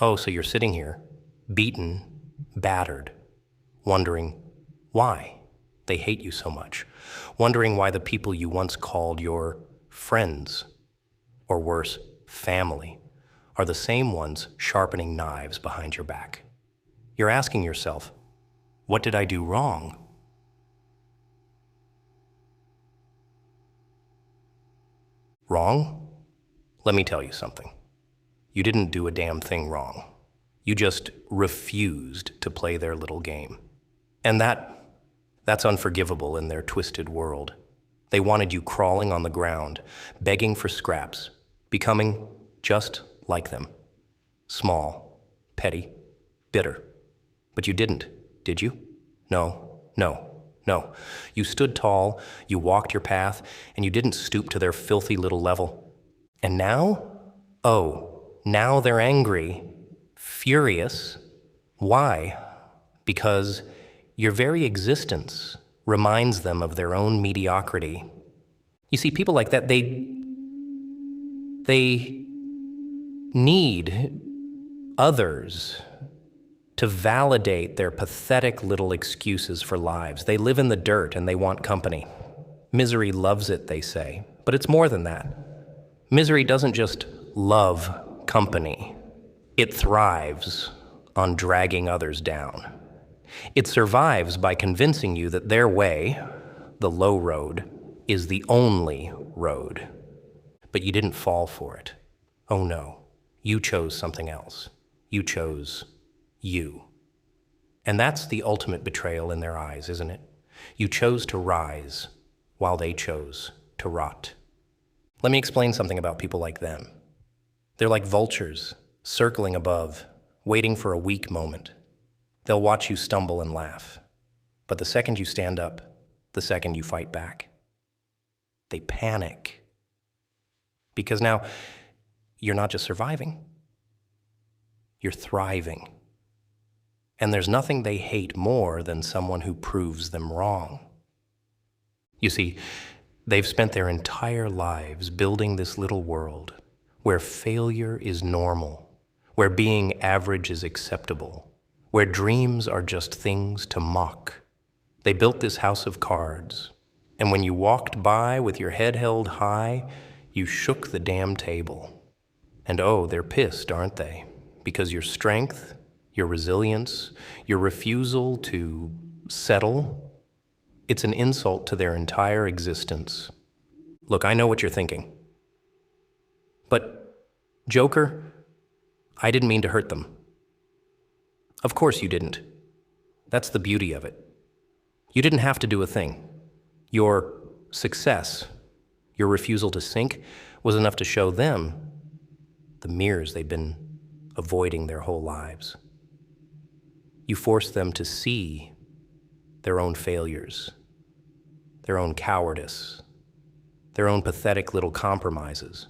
Oh, so you're sitting here, beaten, battered, wondering why they hate you so much, wondering why the people you once called your friends, or worse, family, are the same ones sharpening knives behind your back. You're asking yourself, what did I do wrong? Wrong? Let me tell you something. You didn't do a damn thing wrong. You just refused to play their little game. And that's unforgivable in their twisted world. They wanted you crawling on the ground, begging for scraps, becoming just like them. Small, petty, bitter. But you didn't, did you? No, no, no. You stood tall, you walked your path, and you didn't stoop to their filthy little level. And now? Oh, now they're angry, furious. Why? Because your very existence reminds them of their own mediocrity. You see, people like that, they need others to validate their pathetic little excuses for lives. They live in the dirt and they want company. Misery loves it, they say, but it's more than that. Misery doesn't just love company. It thrives on dragging others down. It survives by convincing you that their way, the low road, is the only road. But you didn't fall for it. Oh no, you chose something else. You chose you. And that's the ultimate betrayal in their eyes, isn't it? You chose to rise while they chose to rot. Let me explain something about people like them. They're like vultures, circling above, waiting for a weak moment. They'll watch you stumble and laugh. But the second you stand up, the second you fight back, they panic. Because now, you're not just surviving, you're thriving. And there's nothing they hate more than someone who proves them wrong. You see, they've spent their entire lives building this little world where failure is normal, where being average is acceptable, where dreams are just things to mock. They built this house of cards, and when you walked by with your head held high, you shook the damn table. And oh, they're pissed, aren't they? Because your strength, your resilience, your refusal to settle, it's an insult to their entire existence. Look, I know what you're thinking. But, Joker, I didn't mean to hurt them. Of course you didn't. That's the beauty of it. You didn't have to do a thing. Your success, your refusal to sink, was enough to show them the mirrors they've been avoiding their whole lives. You forced them to see their own failures, their own cowardice, their own pathetic little compromises.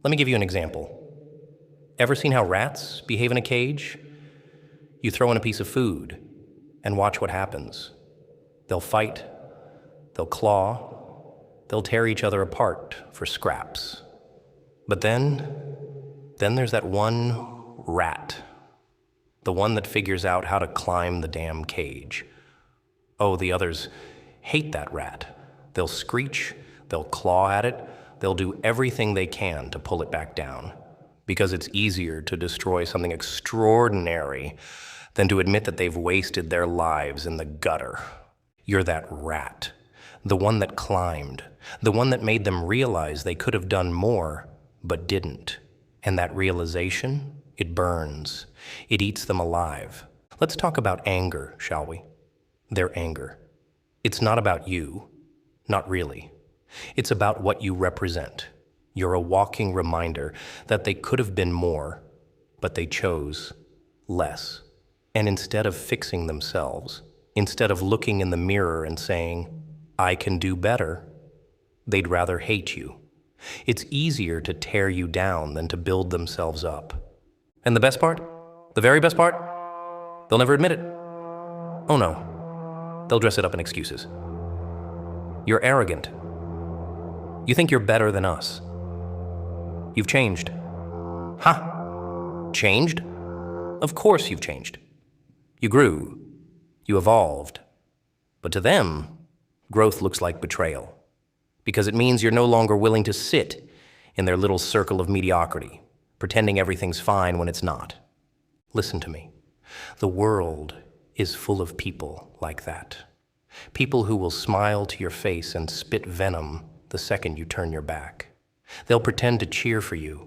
Let me give you an example. Ever seen how rats behave in a cage? You throw in a piece of food and watch what happens. They'll fight, they'll claw, they'll tear each other apart for scraps. But then there's that one rat, the one that figures out how to climb the damn cage. Oh, the others hate that rat. They'll screech, they'll claw at it, they'll do everything they can to pull it back down, because it's easier to destroy something extraordinary than to admit that they've wasted their lives in the gutter. You're that rat, the one that climbed, the one that made them realize they could have done more, but didn't. And that realization, it burns. It eats them alive. Let's talk about anger, shall we? Their anger. It's not about you, not really. It's about what you represent. You're a walking reminder that they could have been more, but they chose less. And instead of fixing themselves, instead of looking in the mirror and saying, I can do better, they'd rather hate you. It's easier to tear you down than to build themselves up. And the best part? The very best part? They'll never admit it. Oh no, they'll dress it up in excuses. You're arrogant. You think you're better than us. You've changed. Huh? Changed? Of course you've changed. You grew. You evolved. But to them, growth looks like betrayal, because it means you're no longer willing to sit in their little circle of mediocrity, pretending everything's fine when it's not. Listen to me. The world is full of people like that. People who will smile to your face and spit venom the second you turn your back. They'll pretend to cheer for you,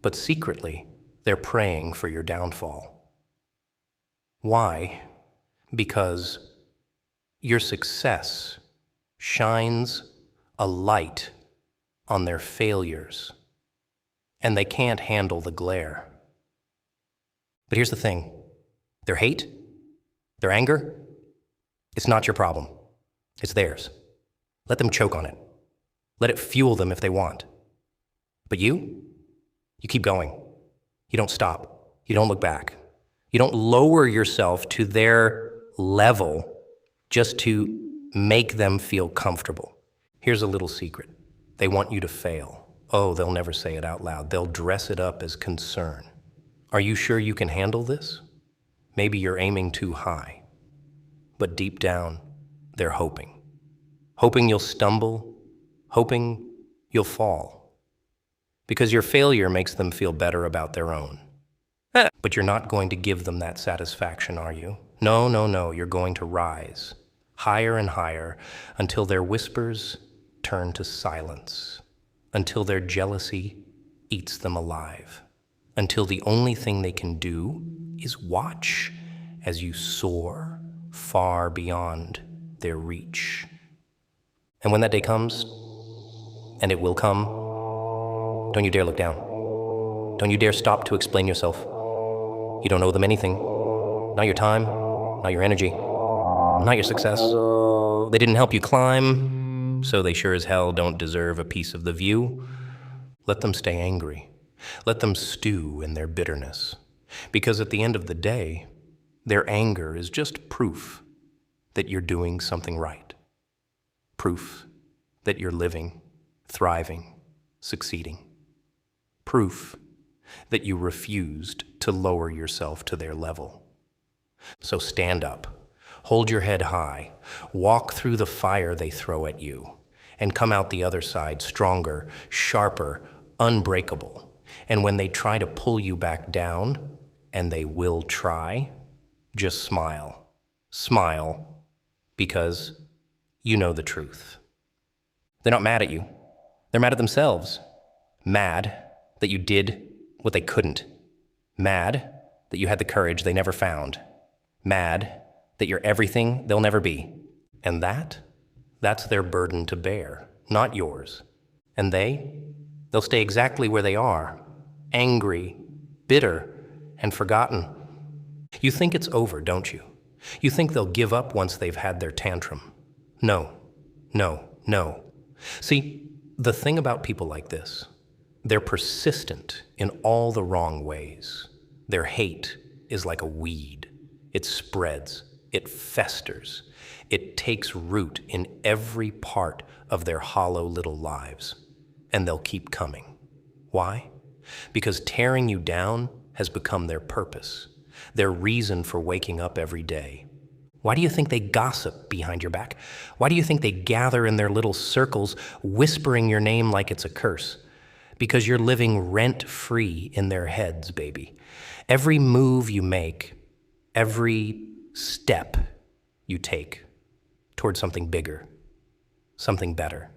but secretly, they're praying for your downfall. Why? Because your success shines a light on their failures, and they can't handle the glare. But here's the thing. Their hate, their anger, it's not your problem. It's theirs. Let them choke on it. Let it fuel them if they want. But you keep going. You don't stop. You don't look back. You don't lower yourself to their level just to make them feel comfortable. Here's a little secret. They want you to fail. Oh, they'll never say it out loud. They'll dress it up as concern. Are you sure you can handle this? Maybe you're aiming too high. But deep down, they're hoping. Hoping you'll stumble, hoping you'll fall. Because your failure makes them feel better about their own. But you're not going to give them that satisfaction, are you? No, no, no, you're going to rise, higher and higher, until their whispers turn to silence, until their jealousy eats them alive, until the only thing they can do is watch as you soar far beyond their reach. And when that day comes, and it will come, don't you dare look down. Don't you dare stop to explain yourself. You don't owe them anything. Not your time, not your energy, not your success. They didn't help you climb, so they sure as hell don't deserve a piece of the view. Let them stay angry. Let them stew in their bitterness. Because at the end of the day, their anger is just proof that you're doing something right. Proof that you're living, thriving, succeeding. Proof that you refused to lower yourself to their level. So stand up, hold your head high, walk through the fire they throw at you, and come out the other side stronger, sharper, unbreakable. And when they try to pull you back down, and they will try, just smile. Smile, because you know the truth. They're not mad at you. They're mad at themselves. Mad that you did what they couldn't. Mad that you had the courage they never found. Mad that you're everything they'll never be. And that's their burden to bear, not yours. And they'll stay exactly where they are, angry, bitter, and forgotten. You think it's over, don't you? You think they'll give up once they've had their tantrum. No, no, no. See, the thing about people like this, they're persistent in all the wrong ways. Their hate is like a weed. It spreads, it festers, it takes root in every part of their hollow little lives. And they'll keep coming. Why? Because tearing you down has become their purpose, their reason for waking up every day. Why do you think they gossip behind your back? Why do you think they gather in their little circles, whispering your name like it's a curse? Because you're living rent-free in their heads, baby. Every move you make, every step you take towards something bigger, something better,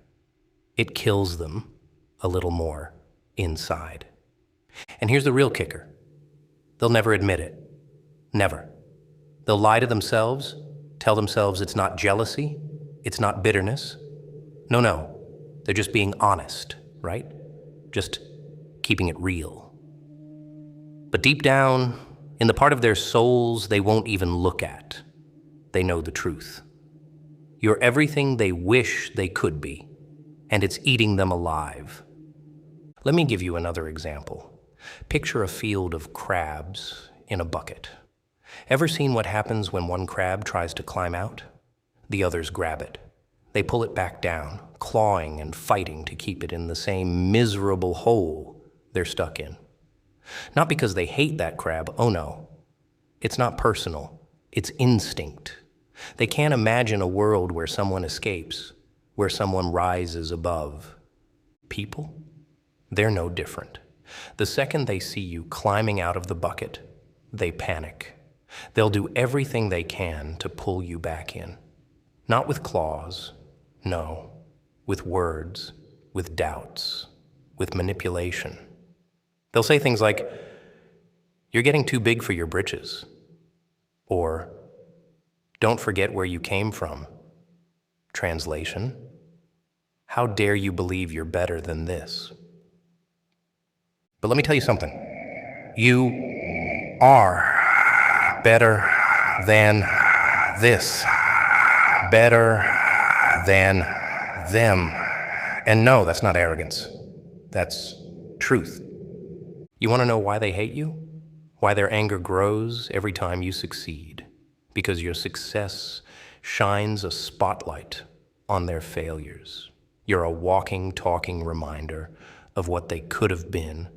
it kills them a little more inside. And here's the real kicker. They'll never admit it. Never. They'll lie to themselves, tell themselves it's not jealousy, it's not bitterness. No, no. They're just being honest, right? Just keeping it real. But deep down, in the part of their souls they won't even look at, they know the truth. You're everything they wish they could be, and it's eating them alive. Let me give you another example. Picture a field of crabs in a bucket. Ever seen what happens when one crab tries to climb out? The others grab it. They pull it back down, clawing and fighting to keep it in the same miserable hole they're stuck in. Not because they hate that crab, oh no, It's not personal, it's instinct. They can't imagine a world where someone escapes, where someone rises above. People? They're no different. The second they see you climbing out of the bucket, they panic. They'll do everything they can to pull you back in. Not with claws, no, with words, with doubts, with manipulation. They'll say things like, "You're getting too big for your britches," or "Don't forget where you came from." Translation: how dare you believe you're better than this? But let me tell you something. You are better than this. Better than them. And no, that's not arrogance. That's truth. You want to know why they hate you? Why their anger grows every time you succeed? Because your success shines a spotlight on their failures. You're a walking, talking reminder of what they could have been,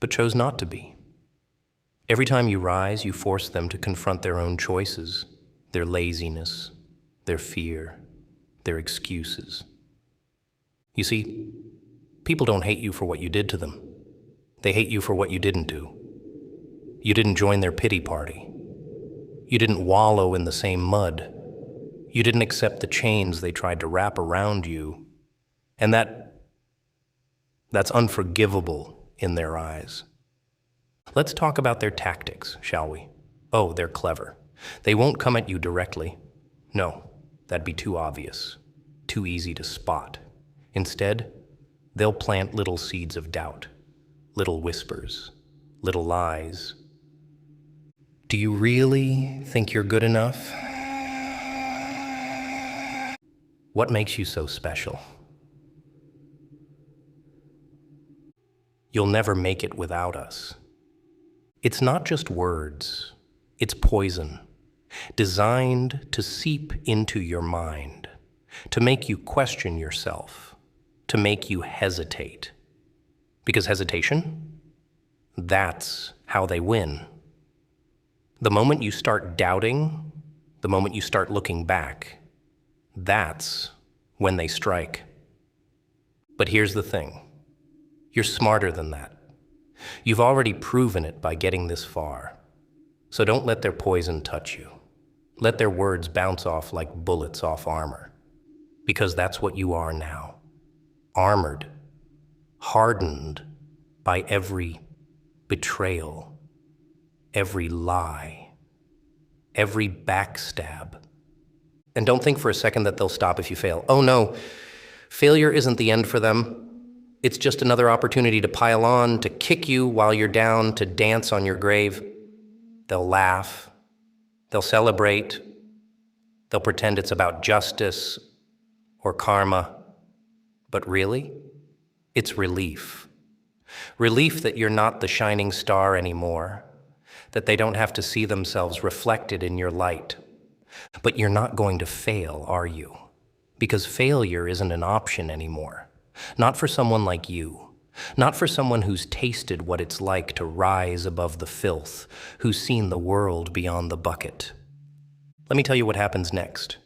but chose not to be. Every time you rise, you force them to confront their own choices, their laziness, their fear, their excuses. You see, people don't hate you for what you did to them. They hate you for what you didn't do. You didn't join their pity party. You didn't wallow in the same mud. You didn't accept the chains they tried to wrap around you. And that's unforgivable in their eyes. Let's talk about their tactics, shall we? Oh, they're clever. They won't come at you directly. No, that'd be too obvious, too easy to spot. Instead, they'll plant little seeds of doubt, little whispers, little lies. Do you really think you're good enough? What makes you so special? You'll never make it without us. It's not just words, it's poison, designed to seep into your mind, to make you question yourself, to make you hesitate. Because hesitation, that's how they win. The moment you start doubting, the moment you start looking back, that's when they strike. But here's the thing. You're smarter than that. You've already proven it by getting this far. So don't let their poison touch you. Let their words bounce off like bullets off armor. Because that's what you are now. Armored, hardened by every betrayal, every lie, every backstab. And don't think for a second that they'll stop if you fail. Oh no, failure isn't the end for them. It's just another opportunity to pile on, to kick you while you're down, to dance on your grave. They'll laugh, they'll celebrate, they'll pretend it's about justice or karma. But really, it's relief. Relief that you're not the shining star anymore, that they don't have to see themselves reflected in your light. But you're not going to fail, are you? Because failure isn't an option anymore. Not for someone like you. Not for someone who's tasted what it's like to rise above the filth, who's seen the world beyond the bucket. Let me tell you what happens next.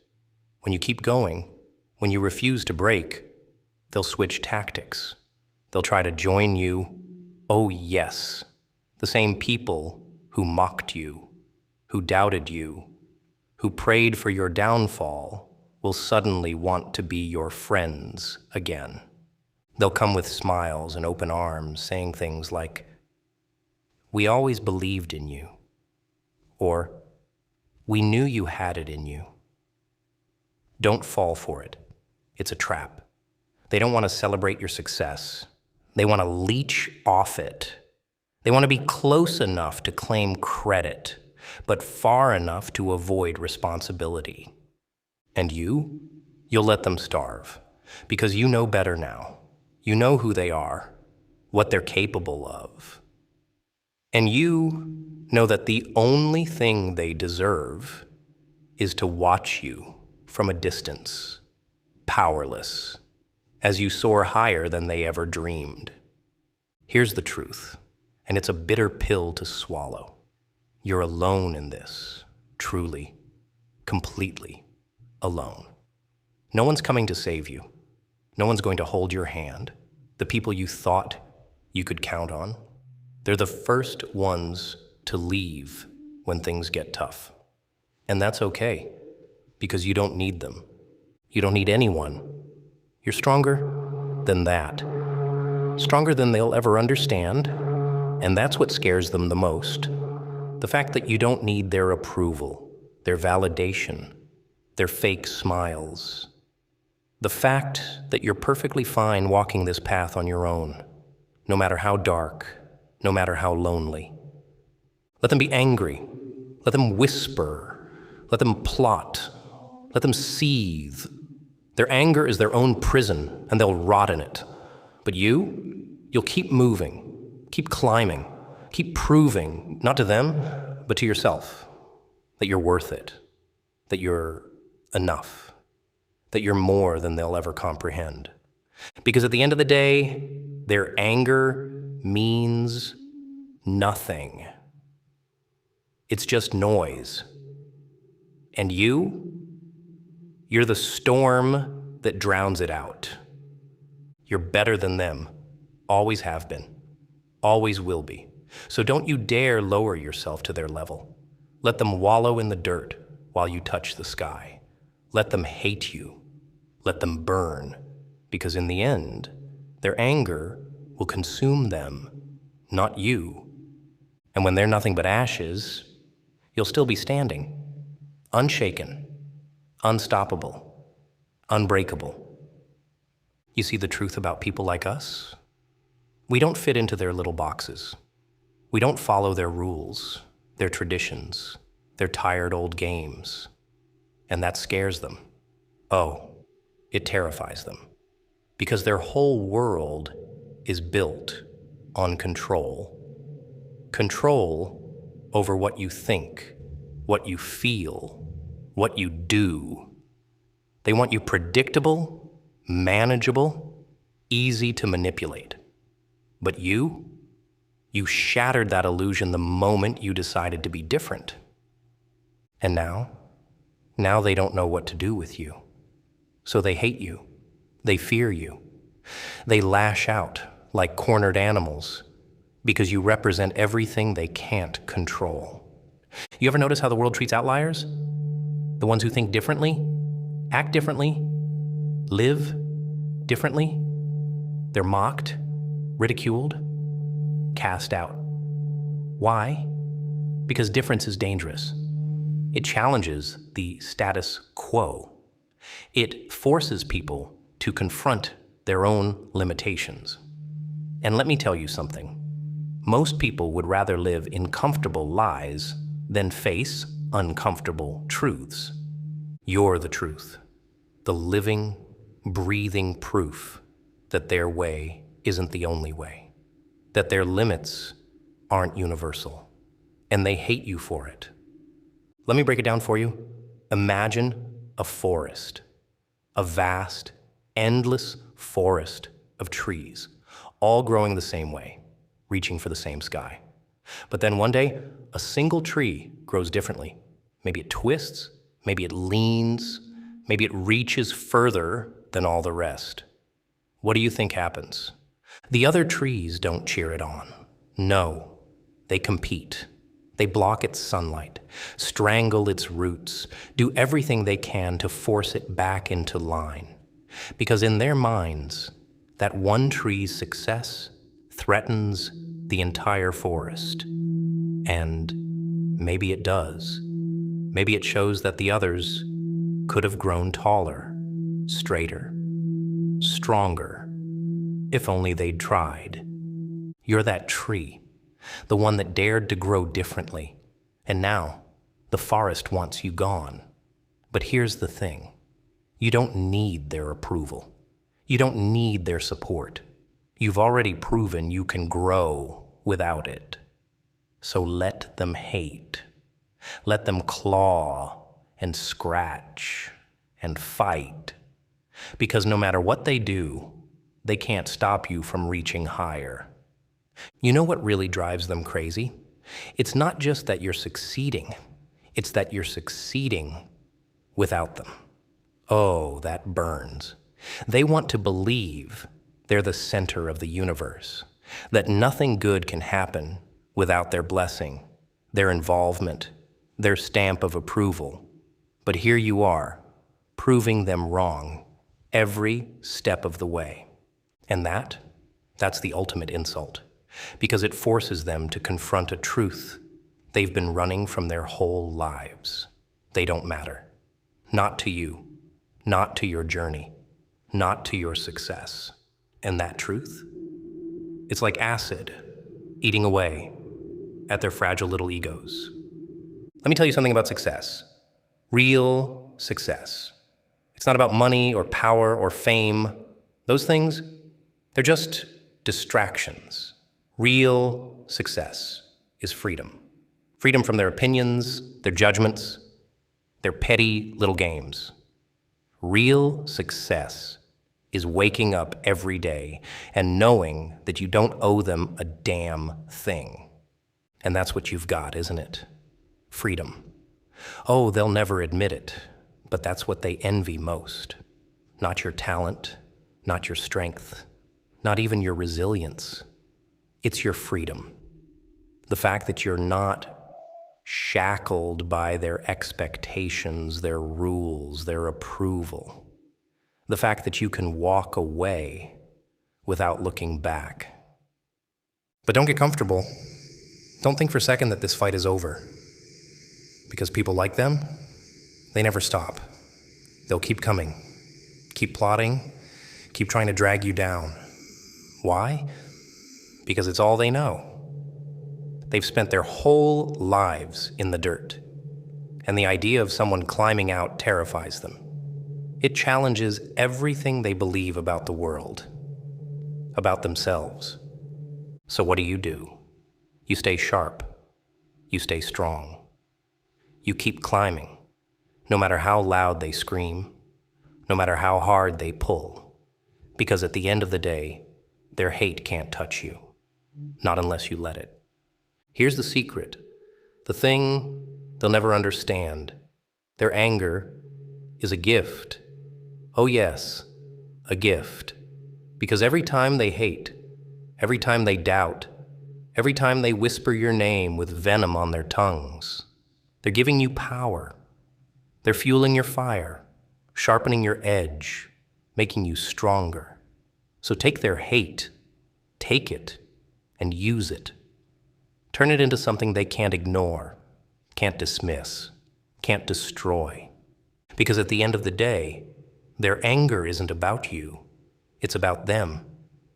When you keep going, when you refuse to break, they'll switch tactics. They'll try to join you. Oh yes, the same people who mocked you, who doubted you, who prayed for your downfall will suddenly want to be your friends again. They'll come with smiles and open arms, saying things like, "We always believed in you," or "We knew you had it in you." Don't fall for it. It's a trap. They don't want to celebrate your success. They want to leech off it. They want to be close enough to claim credit, but far enough to avoid responsibility. And you'll let them starve, because you know better now. You know who they are, what they're capable of. And you know that the only thing they deserve is to watch you from a distance, powerless, as you soar higher than they ever dreamed. Here's the truth, and it's a bitter pill to swallow. You're alone in this, truly, completely alone. No one's coming to save you. No one's going to hold your hand. The people you thought you could count on, they're the first ones to leave when things get tough. And that's okay, because you don't need them. You don't need anyone. You're stronger than that. Stronger than they'll ever understand, and that's what scares them the most. The fact that you don't need their approval, their validation, their fake smiles. The fact that you're perfectly fine walking this path on your own, no matter how dark, no matter how lonely. Let them be angry. Let them whisper. Let them plot. Let them seethe. Their anger is their own prison, and they'll rot in it. But you'll keep moving, keep climbing, keep proving, not to them, but to yourself, that you're worth it, that you're enough, that you're more than they'll ever comprehend. Because at the end of the day, their anger means nothing. It's just noise. And you're the storm that drowns it out. You're better than them, always have been, always will be. So don't you dare lower yourself to their level. Let them wallow in the dirt while you touch the sky. Let them hate you. Let them burn, because in the end, their anger will consume them, not you. And when they're nothing but ashes, you'll still be standing, unshaken, unstoppable, unbreakable. You see the truth about people like us? We don't fit into their little boxes. We don't follow their rules, their traditions, their tired old games. And that scares them. Oh, it terrifies them. Because their whole world is built on control. Control over what you think, what you feel, what you do. They want you predictable, manageable, easy to manipulate. But you shattered that illusion the moment you decided to be different. And now they don't know what to do with you. So they hate you. They fear you. They lash out like cornered animals because you represent everything they can't control. You ever notice how the world treats outliers? The ones who think differently, act differently, live differently? They're mocked, ridiculed, cast out. Why? Because difference is dangerous. It challenges the status quo. It forces people to confront their own limitations. And let me tell you something. Most people would rather live in comfortable lies than face uncomfortable truths. You're the truth, the living, breathing proof that their way isn't the only way, that their limits aren't universal, and they hate you for it. Let me break it down for you. Imagine a forest, a vast, endless forest of trees, all growing the same way, reaching for the same sky. But then one day, a single tree grows differently. Maybe it twists, maybe it leans, maybe it reaches further than all the rest. What do you think happens? The other trees don't cheer it on. No, they compete. They block its sunlight, strangle its roots, do everything they can to force it back into line. Because in their minds, that one tree's success threatens the entire forest. And maybe it does. Maybe it shows that the others could have grown taller, straighter, stronger, if only they'd tried. You're that tree, the one that dared to grow differently. And now, the forest wants you gone. But here's the thing. You don't need their approval. You don't need their support. You've already proven you can grow without it. So let them hate. Let them claw and scratch and fight. Because no matter what they do, they can't stop you from reaching higher. You know what really drives them crazy? It's not just that you're succeeding, it's that you're succeeding without them. Oh, that burns. They want to believe they're the center of the universe, that nothing good can happen without their blessing, their involvement, their stamp of approval. But here you are, proving them wrong every step of the way. And that's the ultimate insult, because it forces them to confront a truth they've been running from their whole lives. They don't matter. Not to you, not to your journey, not to your success. And that truth? It's like acid eating away at their fragile little egos. Let me tell you something about success. Real success. It's not about money or power or fame. Those things, they're just distractions. Real success is freedom. Freedom from their opinions, their judgments, their petty little games. Real success is waking up every day and knowing that you don't owe them a damn thing. And that's what you've got, isn't it? Freedom. Oh, they'll never admit it, but that's what they envy most. Not your talent, not your strength, not even your resilience. It's your freedom. The fact that you're not shackled by their expectations, their rules, their approval. The fact that you can walk away without looking back. But don't get comfortable. Don't think for a second that this fight is over. Because people like them, they never stop. They'll keep coming, keep plotting, keep trying to drag you down. Why? Because it's all they know. They've spent their whole lives in the dirt, and the idea of someone climbing out terrifies them. It challenges everything they believe about the world, about themselves. So what do? You stay sharp. You stay strong. You keep climbing, no matter how loud they scream, no matter how hard they pull, because at the end of the day, their hate can't touch you, not unless you let it. Here's the secret, the thing they'll never understand. Their anger is a gift. Oh yes, a gift. Because every time they hate, every time they doubt, every time they whisper your name with venom on their tongues, they're giving you power. They're fueling your fire, sharpening your edge, making you stronger. So take their hate, take it, and use it. Turn it into something they can't ignore, can't dismiss, can't destroy. Because at the end of the day, their anger isn't about you. It's about them,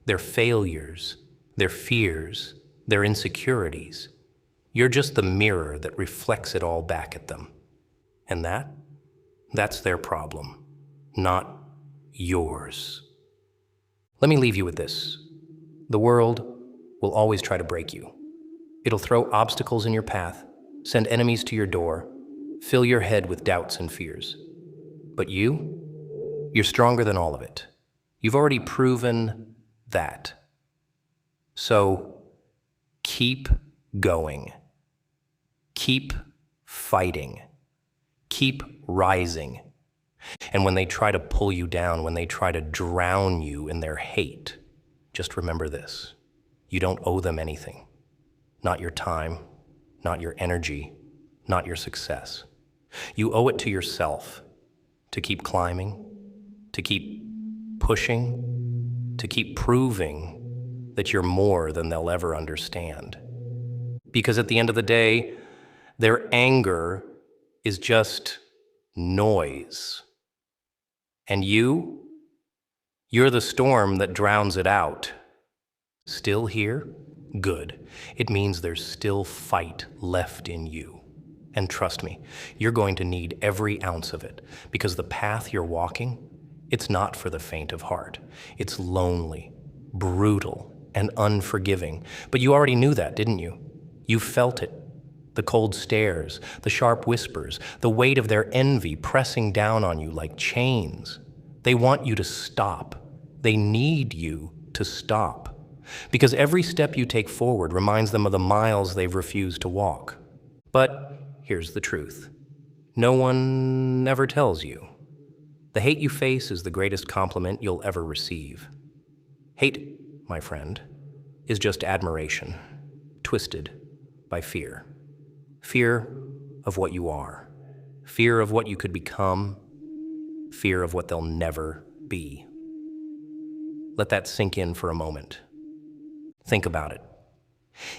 their failures, their fears, their insecurities. You're just the mirror that reflects it all back at them. And that's their problem, not yours. Let me leave you with this. The world will always try to break you. It'll throw obstacles in your path, send enemies to your door, fill your head with doubts and fears. But you're stronger than all of it. You've already proven that. So keep going. Keep fighting. Keep rising. And when they try to pull you down, when they try to drown you in their hate, just remember this. You don't owe them anything. Not your time, not your energy, not your success. You owe it to yourself to keep climbing, to keep pushing, to keep proving that you're more than they'll ever understand. Because at the end of the day, their anger is just noise. And you're the storm that drowns it out. Still here? Good. It means there's still fight left in you. And trust me, you're going to need every ounce of it, because the path you're walking, it's not for the faint of heart. It's lonely, brutal, and unforgiving. But you already knew that, didn't you? You felt it. The cold stares, the sharp whispers, the weight of their envy pressing down on you like chains. They want you to stop. They need you to stop. Because every step you take forward reminds them of the miles they've refused to walk. But here's the truth. No one ever tells you. The hate you face is the greatest compliment you'll ever receive. Hate, my friend, is just admiration, twisted by fear. Fear of what you are. Fear of what you could become. Fear of what they'll never be. Let that sink in for a moment. Think about it.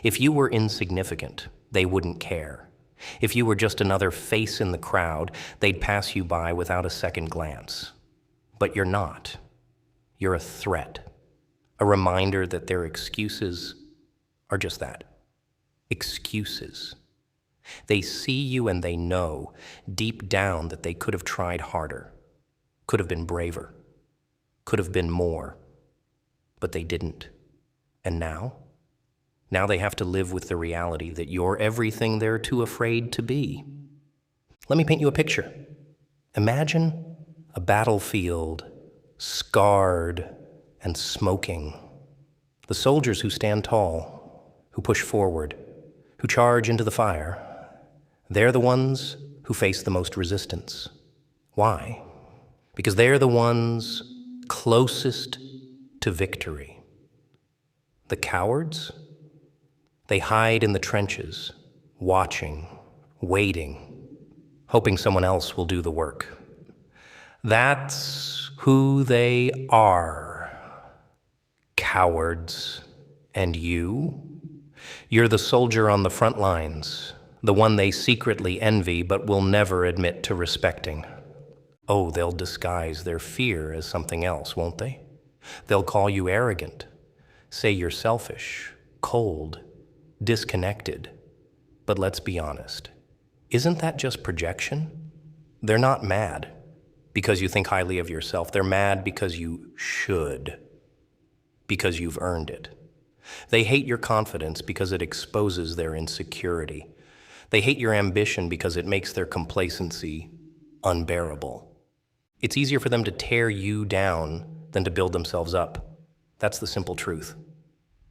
If you were insignificant, they wouldn't care. If you were just another face in the crowd, they'd pass you by without a second glance. But you're not. You're a threat. A reminder that their excuses are just that. Excuses. They see you and they know deep down that they could have tried harder, could have been braver, could have been more, but they didn't. And now? Now they have to live with the reality that you're everything they're too afraid to be. Let me paint you a picture. Imagine a battlefield, scarred and smoking. The soldiers who stand tall, who push forward, who charge into the fire, they're the ones who face the most resistance. Why? Because they're the ones closest to victory. The cowards? They hide in the trenches, watching, waiting, hoping someone else will do the work. That's who they are. Cowards. And you? You're the soldier on the front lines, the one they secretly envy but will never admit to respecting. Oh, they'll disguise their fear as something else, won't they? They'll call you arrogant, say you're selfish, cold, disconnected. But let's be honest. Isn't that just projection? They're not mad because you think highly of yourself. They're mad because you should, because you've earned it. They hate your confidence because it exposes their insecurity. They hate your ambition because it makes their complacency unbearable. It's easier for them to tear you down than to build themselves up. That's the simple truth.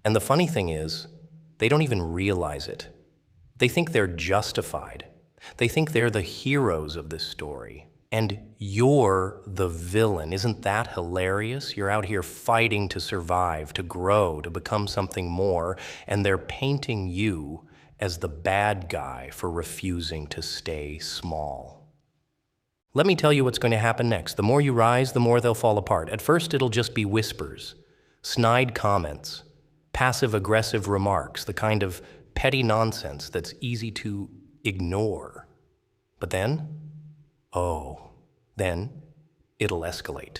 And the funny thing is, they don't even realize it. They think they're justified. They think they're the heroes of this story. And you're the villain. Isn't that hilarious? You're out here fighting to survive, to grow, to become something more, and they're painting you as the bad guy for refusing to stay small. Let me tell you what's going to happen next. The more you rise, the more they'll fall apart. At first, it'll just be whispers, snide comments, passive-aggressive remarks, the kind of petty nonsense that's easy to ignore. But then, then it'll escalate.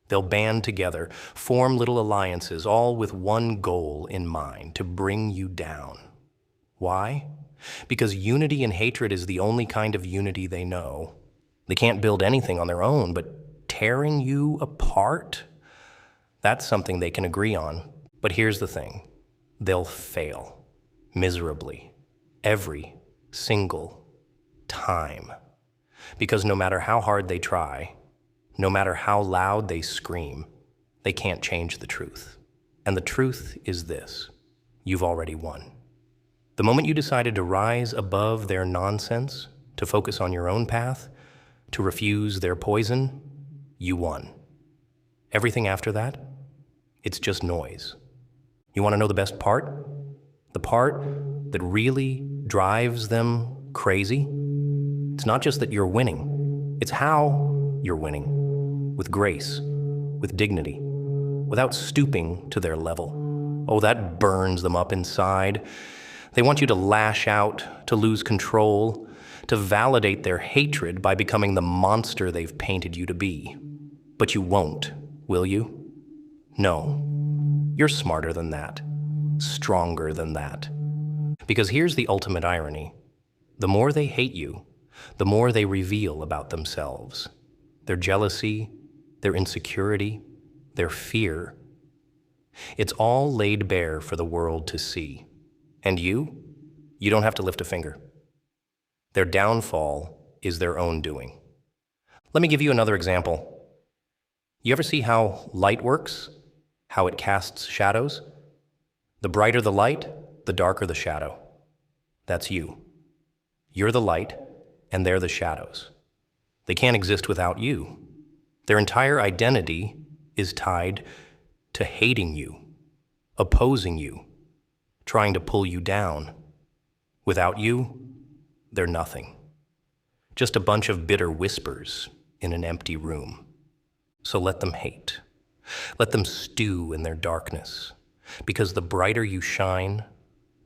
They'll band together, form little alliances, all with one goal in mind, to bring you down. Why? Because unity and hatred is the only kind of unity they know. They can't build anything on their own, but tearing you apart? That's something they can agree on. But here's the thing. They'll fail miserably every single time. Because no matter how hard they try, no matter how loud they scream, they can't change the truth. And the truth is this: you've already won. The moment you decided to rise above their nonsense, to focus on your own path, to refuse their poison, you won. Everything after that, it's just noise. You want to know the best part? The part that really drives them crazy? It's not just that you're winning. It's how you're winning. With grace, with dignity, without stooping to their level. Oh, that burns them up inside. They want you to lash out, to lose control, to validate their hatred by becoming the monster they've painted you to be. But you won't, will you? No. You're smarter than that, stronger than that. Because here's the ultimate irony. The more they hate you, the more they reveal about themselves. Their jealousy, their insecurity, their fear. It's all laid bare for the world to see. And you don't have to lift a finger. Their downfall is their own doing. Let me give you another example. You ever see how light works? How it casts shadows? The brighter the light, the darker the shadow. That's you. You're the light, and they're the shadows. They can't exist without you. Their entire identity is tied to hating you, opposing you, trying to pull you down. Without you, they're nothing. Just a bunch of bitter whispers in an empty room. So let them hate. Let them stew in their darkness, because the brighter you shine,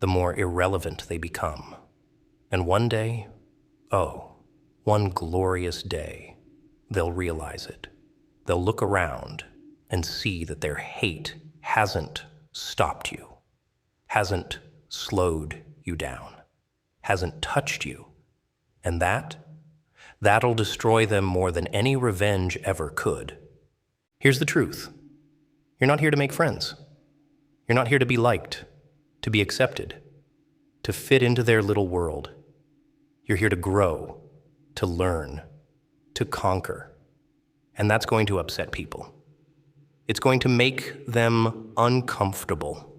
the more irrelevant they become. And one day, one glorious day, they'll realize it. They'll look around and see that their hate hasn't stopped you, hasn't slowed you down, hasn't touched you. And that'll destroy them more than any revenge ever could. Here's the truth. You're not here to make friends. You're not here to be liked, to be accepted, to fit into their little world. You're here to grow, to learn, to conquer. And that's going to upset people. It's going to make them uncomfortable.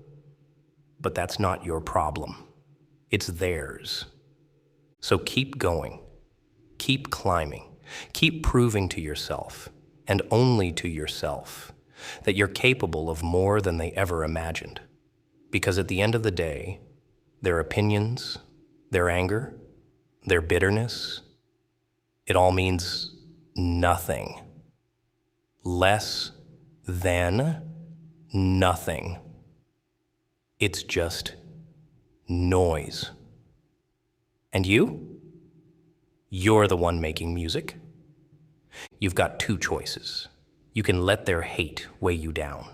But that's not your problem. It's theirs. So keep going. Keep climbing. Keep proving to yourself, and only to yourself, that you're capable of more than they ever imagined. Because at the end of the day, their opinions, their anger, their bitterness, it all means nothing. Less than nothing. It's just noise. And you? You're the one making music. You've got two choices. You can let their hate weigh you down,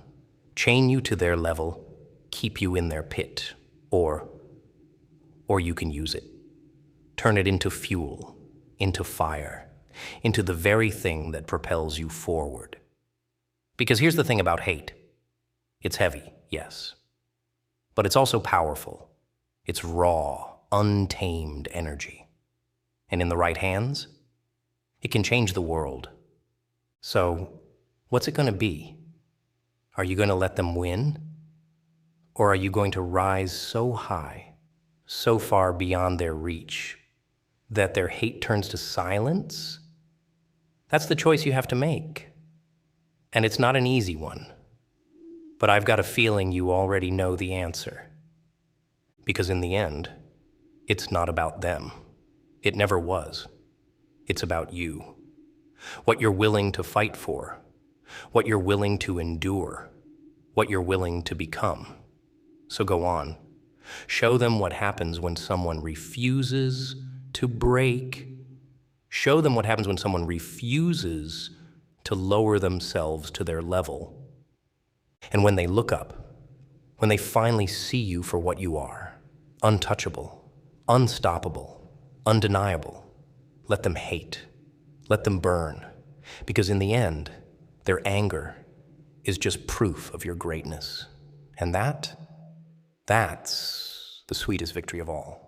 chain you to their level, keep you in their pit, or you can use it. Turn it into fuel, into fire, into the very thing that propels you forward. Because here's the thing about hate. It's heavy, yes. But it's also powerful. It's raw, untamed energy. And in the right hands, it can change the world. So, what's it going to be? Are you going to let them win? Or are you going to rise so high, so far beyond their reach, that their hate turns to silence? That's the choice you have to make. And it's not an easy one. But I've got a feeling you already know the answer. Because in the end, it's not about them. It never was. It's about you. What you're willing to fight for. What you're willing to endure. What you're willing to become. So go on. Show them what happens when someone refuses to break. Show them what happens when someone refuses to lower themselves to their level. And when they look up, when they finally see you for what you are, untouchable, unstoppable, undeniable, let them hate, let them burn, because in the end, their anger is just proof of your greatness. And that's the sweetest victory of all.